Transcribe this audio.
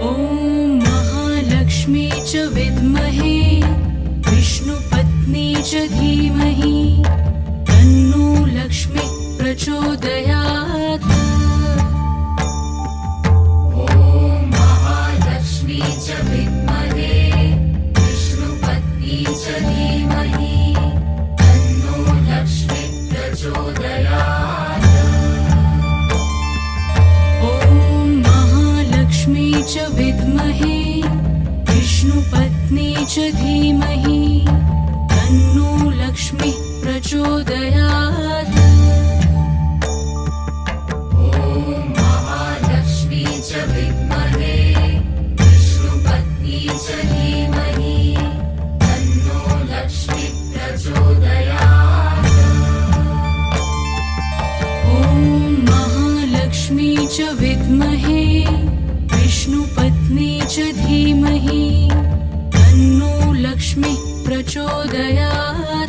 ॐ महालक्ष्मी च विद्महे विष्णुपत्नी च धीमहि तन्नो लक्ष्मी प्रचोदयात्। ॐ महालक्ष्मी च विद्महे विष्णुपत्नी च धीमहि तन्नो लक्ष्मी प्रचोदयात्। ॐ महालक्ष्मी च विद्महे विष्णुपत्नी च धीमहि तन्नो लक्ष्मी प्रचोदयात्। ॐ महालक्ष्मी च विद्महे विष्णुपत्नी च धीमहि तन्नो लक्ष्मी प्रचोदयात्। ॐ महालक्ष्मी च विद्महे विष्णुपत्नी च धीमहि तन्नो लक्ष्मी प्रचोदयात्।